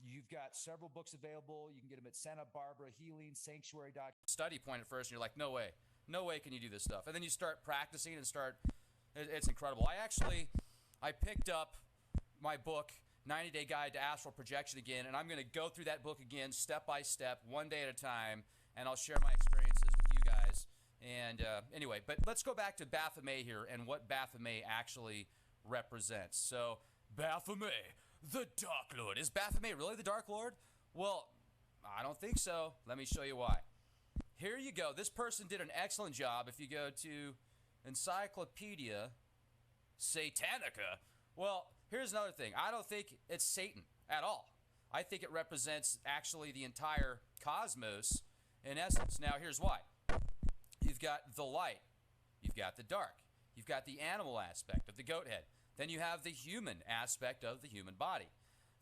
You've got several books available. You can get them at Santa Barbara Healing Sanctuary. Study point at first, and you're like, no way, no way can you do this stuff. And then you start practicing and it's incredible. I picked up my book, 90 Day Guide to Astral Projection again, and I'm going to go through that book again, step by step, one day at a time, and I'll share my experiences with you guys. And anyway, but let's go back to Baphomet here and what Baphomet actually represents. So, Baphomet, the Dark Lord. Is Baphomet really the Dark Lord? Well, I don't think so. Let me show you why. Here you go. This person did an excellent job. If you go to Encyclopedia Satanica, well, here's another thing. I don't think it's Satan at all. I think it represents actually the entire cosmos in essence. Now, here's why. You've got the light, you've got the dark, you've got the animal aspect of the goat head, then you have the human aspect of the human body.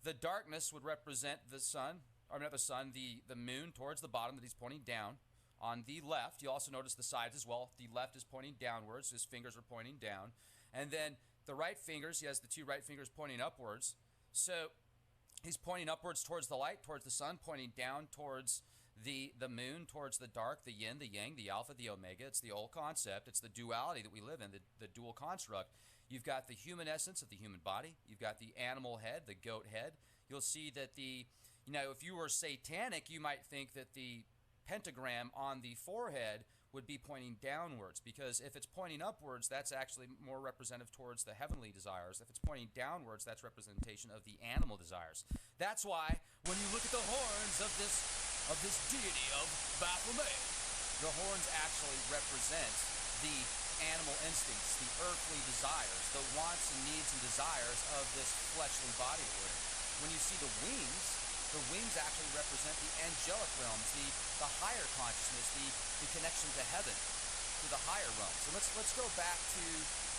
The darkness would represent the sun, or not the sun, the moon towards the bottom that he's pointing down. On the left, you also notice the sides as well. The left is pointing downwards, his fingers are pointing down. And then the right fingers, he has the two right fingers pointing upwards. So he's pointing upwards towards the light, towards the sun, pointing down towards the moon, towards the dark, the yin, the yang, the alpha, the omega. It's the old concept. It's the duality that we live in, the dual construct. You've got the human essence of the human body. You've got the animal head, the goat head. You'll see that if you were satanic, you might think that the pentagram on the forehead would be pointing downwards, because if it's pointing upwards, that's actually more representative towards the heavenly desires. If it's pointing downwards, that's representation of the animal desires. That's why when you look at the horns of this deity of Baphomet, the horns actually represent the animal instincts, the earthly desires, the wants and needs and desires of this fleshly body we're in. When you see the wings actually represent the angelic realms, the higher consciousness, the connection to heaven, to the higher realms. So let's go back to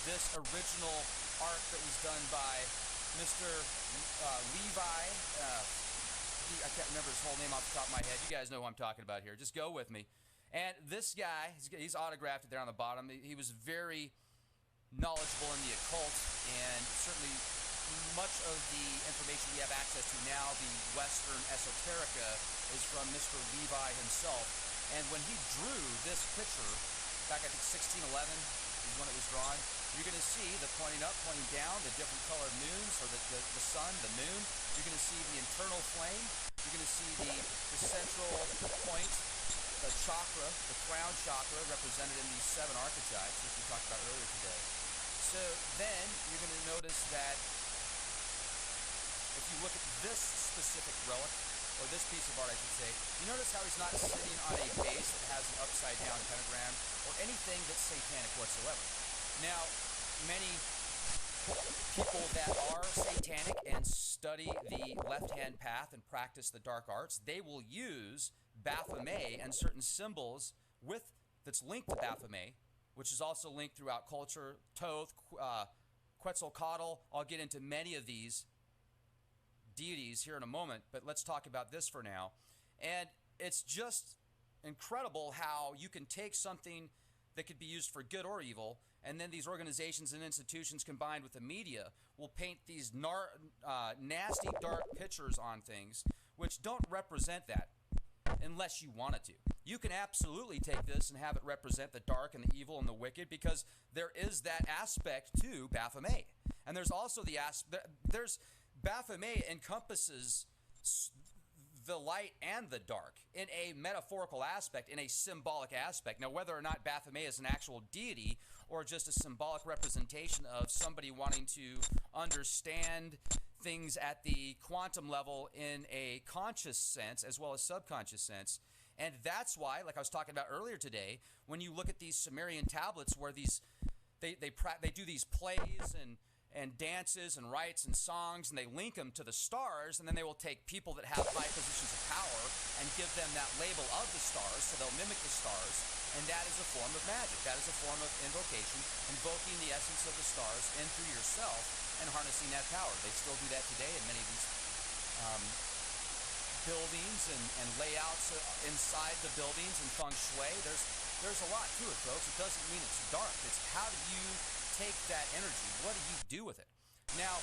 this original art that was done by Mr. Levi. I can't remember his whole name off the top of my head. You guys know who I'm talking about here. Just go with me. And this guy, he's autographed it there on the bottom. He was very knowledgeable in the occult and certainly much of the information we have access to now, the Western esoterica, is from Mr. Levi himself. And when he drew this picture, back I think 1611 is when it was drawn, you're going to see the pointing up, pointing down, the different colored moons, or the sun, the moon. You're going to see the internal flame. You're going to see the central point, the chakra, the crown chakra, represented in these 7 archetypes, which we talked about earlier today. So then you're going to notice that if you look at this specific relic, or this piece of art, I should say, you notice how he's not sitting on a base that has an upside-down pentagram or anything that's satanic whatsoever. Now, many people that are satanic and study the left-hand path and practice the dark arts, they will use Baphomet and certain symbols that's linked to Baphomet, which is also linked throughout culture, Thoth, Quetzalcoatl. I'll get into many of these deities here in a moment, but let's talk about this for now. And it's just incredible how you can take something that could be used for good or evil, and then these organizations and institutions combined with the media will paint these nasty, dark pictures on things which don't represent that unless you want it to. You can absolutely take this and have it represent the dark and the evil and the wicked, because there is that aspect to Baphomet. And there's also the aspect, Baphomet encompasses the light and the dark in a metaphorical aspect, in a symbolic aspect. Now, whether or not Baphomet is an actual deity or just a symbolic representation of somebody wanting to understand things at the quantum level in a conscious sense as well as subconscious sense. And that's why, like I was talking about earlier today, when you look at these Sumerian tablets where they do these plays and dances and rites and songs, and they link them to the stars, and then they will take people that have high positions of power and give them that label of the stars, so they'll mimic the stars, and that is a form of magic. That is a form of invocation, invoking the essence of the stars in through yourself and harnessing that power. They still do that today in many of these buildings and layouts inside the buildings and feng shui. There's a lot to it, folks. It doesn't mean it's dark. It's how do you take that energy? What do you do with it? Now,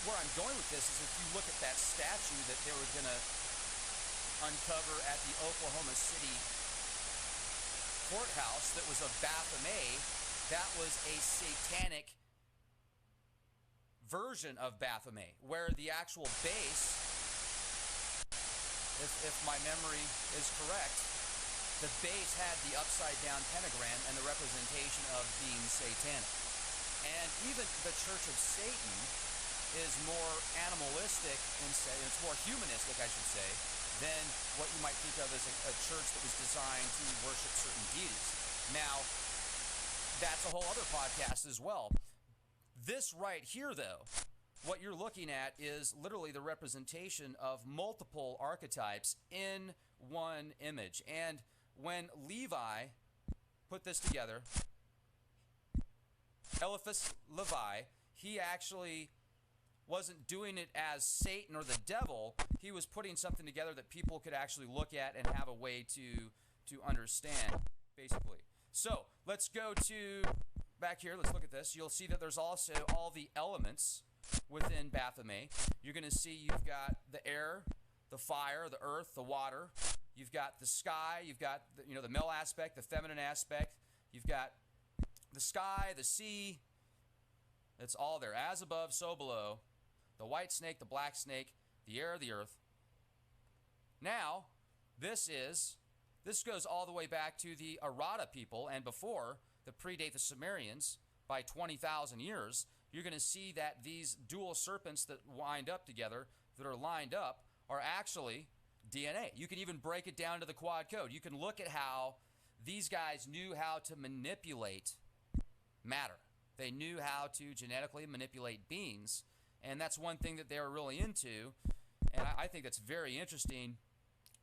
where I'm going with this is if you look at that statue that they were going to uncover at the Oklahoma City courthouse that was of Baphomet, that was a satanic version of Baphomet, where the actual base, if my memory is correct, the base had the upside-down pentagram and the representation of being satanic. And even the Church of Satan is more animalistic, it's more humanistic, I should say, than what you might think of as a church that was designed to worship certain deities. Now, that's a whole other podcast as well. This right here, though, what you're looking at is literally the representation of multiple archetypes in one image. And when Levi put this together, Eliphas Levi, he actually wasn't doing it as Satan or the devil. He was putting something together that people could actually look at and have a way to understand, basically. So let's go to back here. Let's look at this. You'll see that there's also all the elements within Baphomet. You're going to see you've got the air, the fire, the earth, the water. You've got the sky. You've got the male aspect, the feminine aspect. You've got the sky, the sea. It's all there. As above, so below. The white snake, the black snake, the air, the earth. Now, this goes all the way back to the Arata people and before, that predate the Sumerians by 20,000 years. You're going to see that these dual serpents that wind up together, that are lined up, are actually DNA. You can even break it down to the quad code. You can look at how these guys knew how to manipulate matter. They knew how to genetically manipulate beings, and that's one thing that they were really into, and I think that's very interesting.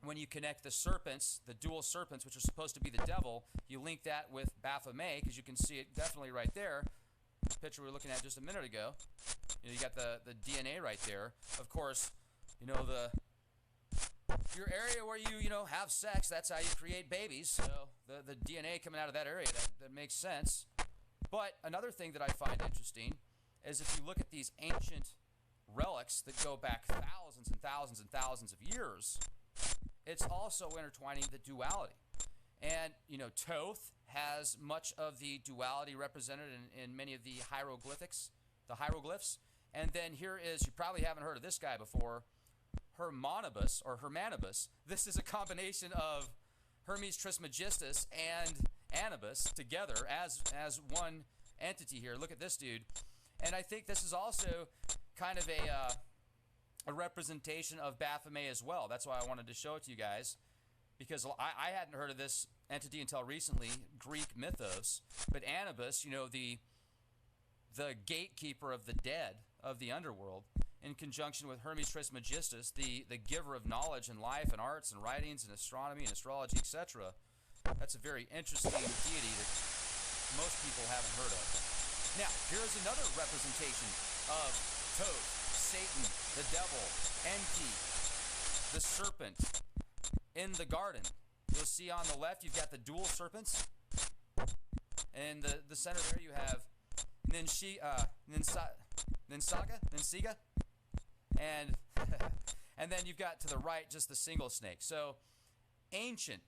When you connect the serpents, the dual serpents, which are supposed to be the devil, you link that with Baphomet, because you can see it definitely right there. The picture we were looking at just a minute ago. You got the DNA right there. Of course, your area where you have sex, that's how you create babies. So the DNA coming out of that area, that makes sense. But another thing that I find interesting is if you look at these ancient relics that go back thousands and thousands and thousands of years, it's also intertwining the duality. And, Thoth has much of the duality represented in many of the hieroglyphs. And then here is, you probably haven't heard of this guy before, Hermanibus. This is a combination of Hermes Trismegistus and Anubis together as one entity here. Look at this dude. And I think this is also kind of a representation of Baphomet as well. That's why I wanted to show it to you guys, because I hadn't heard of this entity until recently, Greek mythos. But Anubis, the gatekeeper of the dead of the underworld, in conjunction with Hermes Trismegistus, the giver of knowledge and life and arts and writings and astronomy and astrology, etc. That's a very interesting deity that most people haven't heard of. Now, here's another representation of Thoth, Satan, the devil, Enki, the serpent in the garden. You'll see on the left you've got the dual serpents. In the center there you have Ninsiga, and then you've got to the right just the single snake. So ancient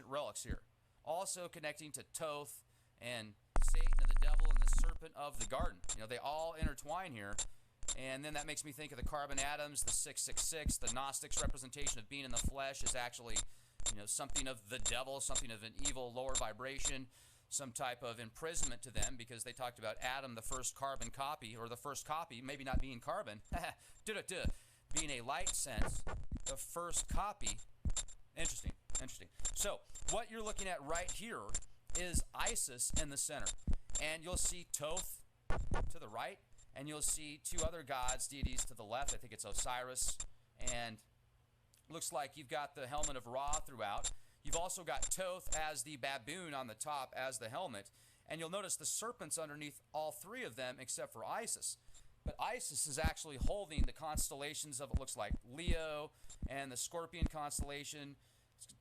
relics here, also connecting to Thoth and Satan and the devil and the serpent of the garden. They all intertwine here. And then that makes me think of the carbon atoms, the 666. The Gnostics' representation of being in the flesh is actually, something of the devil, something of an evil lower vibration, some type of imprisonment to them, because they talked about Adam, the first carbon copy, or the first copy, maybe not being carbon, being a light sense, the first copy. Interesting. So what you're looking at right here is Isis in the center. And you'll see Thoth to the right, and you'll see two other gods, deities to the left. I think it's Osiris, and looks like you've got the helmet of Ra throughout. You've also got Thoth as the baboon on the top as the helmet, and you'll notice the serpents underneath all three of them except for Isis. But Isis is actually holding the constellations of, it looks like, Leo and the Scorpion constellation,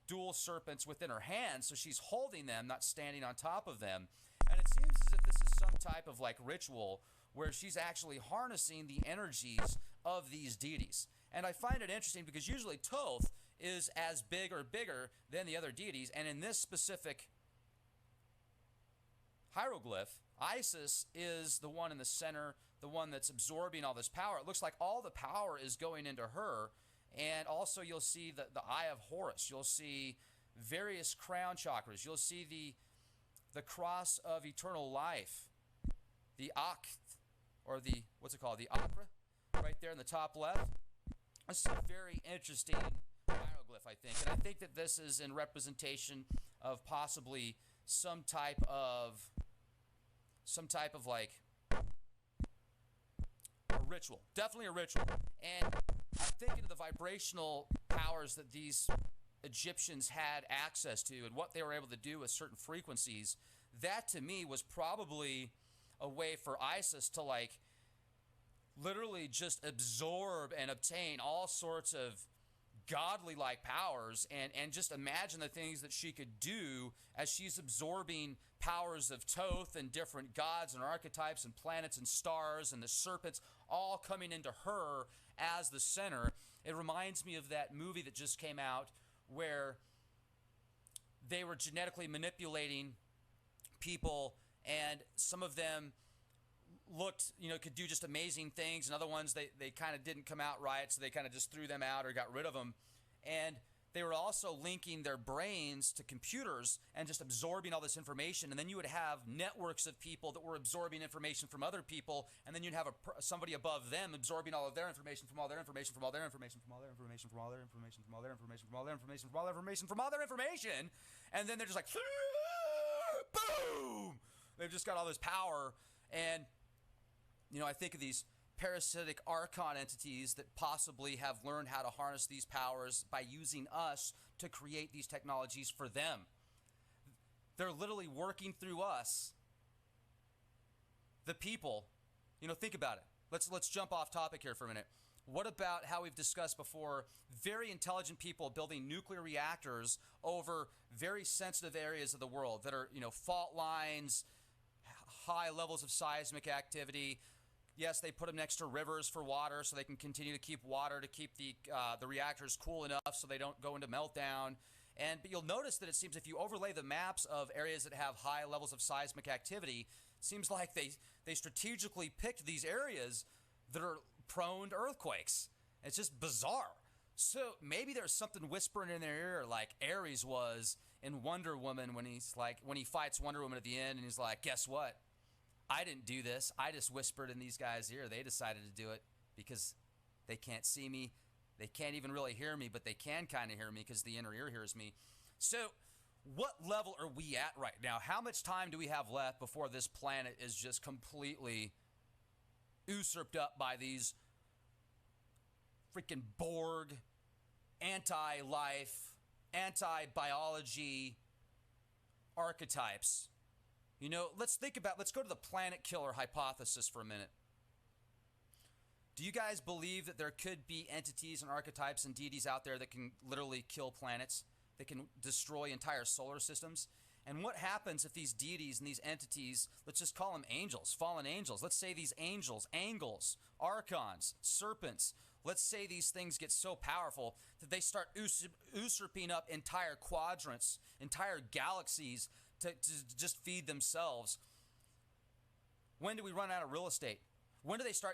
dual serpents within her hands, so she's holding them, not standing on top of them. And it seems as if this is some type of ritual where she's actually harnessing the energies of these deities. And I find it interesting because usually Thoth is as big or bigger than the other deities, and in this specific hieroglyph, Isis is the one in the center, the one that's absorbing all this power. It looks like all the power is going into her, and also you'll see the Eye of Horus. You'll see various crown chakras. You'll see the cross of eternal life, the Akh, or the Akra, right there in the top left. This is a very interesting hieroglyph, I think. And I think that this is in representation of possibly some type of a ritual. Definitely a ritual. And I'm thinking of the vibrational powers that these Egyptians had access to and what they were able to do with certain frequencies. That to me was probably a way for Isis to literally just absorb and obtain all sorts of godly-like powers, and just imagine the things that she could do as she's absorbing powers of Thoth and different gods and archetypes and planets and stars and the serpents all coming into her as the center. It reminds me of that movie that just came out where they were genetically manipulating people, and some of them looked, could do just amazing things, and other ones they kind of didn't come out right, so they kind of just threw them out or got rid of them. And they were also linking their brains to computers and just absorbing all this information, and then you would have networks of people that were absorbing information from other people, and then you'd have somebody above them absorbing all of their information from all their information from all their information from all their information from all their information from all their information from all their information from all their information from all their information, and then they're just like boom, they've just got all this power. And I think of these parasitic archon entities that possibly have learned how to harness these powers by using us to create these technologies for them. They're literally working through us, the people. Think about it. Let's jump off topic here for a minute. What about how we've discussed before, very intelligent people building nuclear reactors over very sensitive areas of the world that are, fault lines, high levels of seismic activity, Yes, they put them next to rivers for water so they can continue to keep water to keep the reactors cool enough so they don't go into meltdown. But you'll notice that it seems if you overlay the maps of areas that have high levels of seismic activity, it seems like they strategically picked these areas that are prone to earthquakes. It's just bizarre. So maybe there's something whispering in their ear like Ares was in Wonder Woman when he fights Wonder Woman at the end and he's like, guess what? I didn't do this. I just whispered in these guys' ear. They decided to do it because they can't see me. They can't even really hear me, but they can kind of hear me because the inner ear hears me. So what level are we at right now? How much time do we have left before this planet is just completely usurped up by these freaking Borg, anti-life, anti-biology archetypes? You know, let's go to the planet killer hypothesis for a minute. Do you guys believe that there could be entities and archetypes and deities out there that can literally kill planets, that can destroy entire solar systems? And what happens if these deities and these entities, let's just call them angels, fallen angels, let's say these angels, archons, serpents, let's say these things get so powerful that they start usurping up entire quadrants, entire galaxies to just feed themselves. When do we run out of real estate? When do they start